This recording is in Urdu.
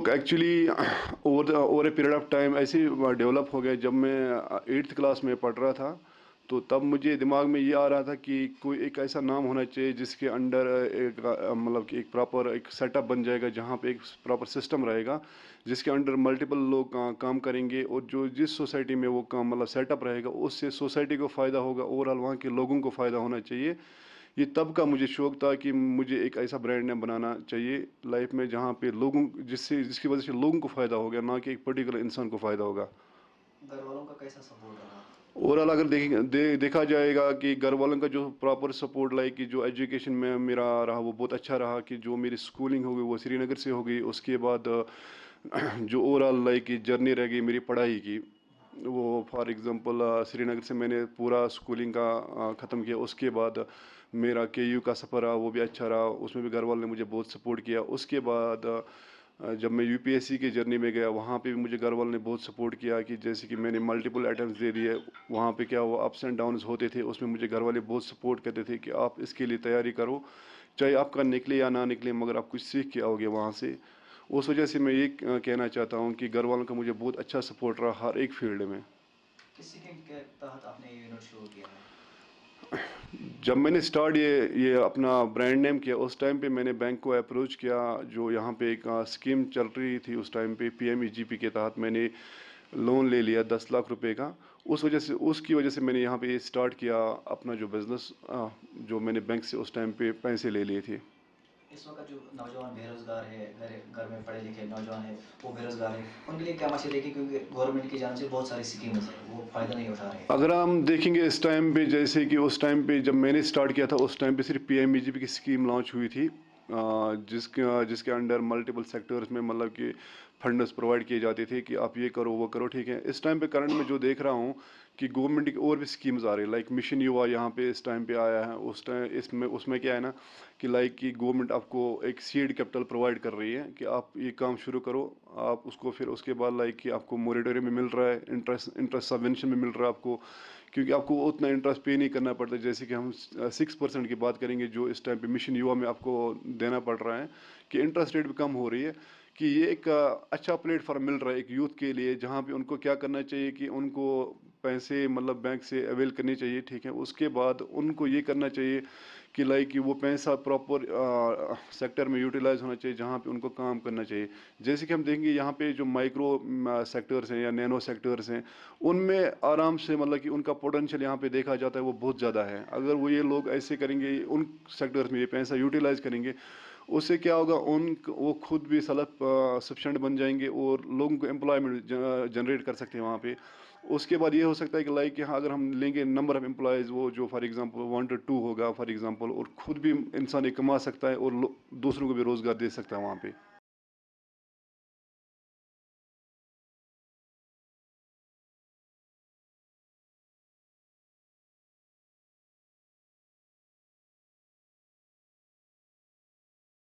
Actually over a period of time ایسے ڈیولپ ہو گیا. جب میں 8th کلاس میں پڑھ رہا تھا تو تب مجھے دماغ میں یہ آ رہا تھا کہ کوئی ایک ایسا نام ہونا چاہیے جس کے انڈر ایک مطلب کہ ایک پراپر ایک سیٹ اپ بن جائے گا, جہاں پہ ایک پراپر سسٹم رہے گا جس کے انڈر ملٹیپل لوگ کام کریں گے, اور جو جس سوسائٹی میں وہ کام مطلب سیٹ اپ رہے گا اس سے سوسائٹی کو فائدہ ہوگا, اوور آل وہاں کے لوگوں کو فائدہ ہونا چاہیے. یہ تب کا مجھے شوق تھا کہ مجھے ایک ایسا برانڈ نیم بنانا چاہیے لائف میں جہاں پہ لوگوں جس کی وجہ سے لوگوں کو فائدہ ہوگا, نہ کہ ایک پرٹیکولر انسان کو فائدہ ہوگا. گھر والوں کا کیسا سپورٹ رہا؟ اوور آل اگر دیکھا جائے گا کہ گھر والوں کا جو پراپر سپورٹ لائک کہ جو ایجوکیشن میں میرا رہا وہ بہت اچھا رہا, کہ جو میری اسکولنگ ہو گئی وہ سری نگر سے ہو گئی. اس کے بعد جو اوور آل لائک کہ جرنی رہ گئی میری پڑھائی کی, وہ فار ایگزامپل سری نگر سے میں نے پورا اسکولنگ کا ختم کیا. اس کے بعد میرا KU کا سفر رہا, وہ بھی اچھا رہا, اس میں بھی گھر والوں نے مجھے بہت سپورٹ کیا. اس کے بعد جب میں UPSC کی جرنی میں گیا وہاں پہ بھی مجھے گھر والوں نے بہت سپورٹ کیا, کہ جیسے کہ میں نے ملٹیپل اٹیمپٹس دے دیے. وہاں پہ کیا وہ اپس اینڈ ڈاؤنز ہوتے تھے, اس میں مجھے گھر والے بہت سپورٹ کرتے تھے کہ آپ اس کے لیے تیاری کرو, چاہے آپ کا نکلے یا نہ نکلے مگر آپ کچھ سیکھ کے آؤ گے وہاں سے. اس وجہ سے میں یہ کہنا چاہتا ہوں کہ گھر والوں کا مجھے بہت اچھا سپورٹ رہا ہر ایک فیلڈ میں. کس اسکیم کے تحت آپ نے یہ یونٹ شروع کیا ہے؟ جب میں نے اسٹارٹ یہ اپنا برانڈ نیم کیا اس ٹائم پہ میں نے بینک کو اپروچ کیا. جو یہاں پہ ایک اسکیم چل رہی تھی اس ٹائم پہ PMEGP کے تحت میں نے لون لے لیا 10 لاکھ روپے کا. اس کی وجہ سے میں نے یہاں پہ اسٹارٹ کیا اپنا جو بزنس, جو میں نے بینک سے اس ٹائم پہ پیسے لے لیے تھے. اس وقت جو نوجوان بے روزگار ہے, گھر میں پڑھے لکھے نوجوان ہیں وہ بے روزگار ہیں, ان کے لیے کیا مشورہ ہے؟ کیونکہ گورنمنٹ کی جانب سے بہت ساری اسکیمز ہیں, وہ فائدہ نہیں اٹھا رہے ہیں. اگر ہم دیکھیں گے اس ٹائم پہ, جیسے کہ اس ٹائم پہ جب میں نے اسٹارٹ کیا تھا اس ٹائم پہ صرف PMEGP کی اسکیم لانچ ہوئی تھی, جس کے انڈر ملٹیپل سیکٹرز میں مطلب کہ فنڈز پرووائڈ کیے جاتے تھے کہ آپ یہ کرو وہ کرو. ٹھیک ہے, اس ٹائم پہ کرنٹ میں جو دیکھ رہا ہوں کہ گورنمنٹ کی اور بھی اسکیمز آ رہی ہیں لائک مشن یووا یہاں پہ اس ٹائم پہ آیا ہے. اس میں کیا ہے نا کہ لائک کہ گورنمنٹ آپ کو ایک سیڈ کیپٹل پرووائڈ کر رہی ہے کہ آپ یہ کام شروع کرو, آپ اس کو پھر اس کے بعد لائک کہ آپ کو موریٹوریم میں مل رہا ہے, انٹرسٹ سبوینشن میں مل رہا ہے آپ کو, کیونکہ آپ کو اتنا انٹرسٹ پے نہیں کرنا پڑتا. جیسے کہ ہم 6% کی بات کریں گے جو اس ٹائم پہ مشن یووا میں آپ کو دینا پڑ رہا ہے, کہ انٹرسٹ ریٹ بھی کم ہو رہی ہے. کہ یہ ایک اچھا پلیٹ فارم مل رہا ہے ایک یوتھ کے لیے, جہاں پہ ان کو کیا کرنا چاہیے کہ ان کو پیسے مطلب بینک سے اویل کرنی چاہیے. ٹھیک ہے, اس کے بعد ان کو یہ کرنا چاہیے کہ لائک وہ پیسہ پراپر سیکٹر میں یوٹیلائز ہونا چاہیے جہاں پہ ان کو کام کرنا چاہیے. جیسے کہ ہم دیکھیں گے یہاں پہ جو مائکرو سیکٹرز ہیں یا نینو سیکٹرز ہیں, ان میں آرام سے مطلب کہ ان کا پوٹینشیل یہاں پہ دیکھا جاتا ہے وہ بہت زیادہ ہے. اگر وہ یہ لوگ ایسے کریں گے, ان سیکٹرز میں یہ پیسہ یوٹیلائز کریں گے, اس سے کیا ہوگا وہ خود بھی سیلف سفیشینٹ بن جائیں گے اور لوگوں کو امپلائمنٹ جنریٹ کر سکتے ہیں وہاں پہ. اس کے بعد یہ ہو سکتا ہے کہ لائک یہاں اگر ہم لیں گے نمبر آف امپلائیز, وہ جو فار ایگزامپل 1 to 2 ہوگا فار ایگزامپل, اور خود بھی انسان یہ کما سکتا ہے اور دوسروں کو بھی روزگار دے سکتا ہے وہاں پہ.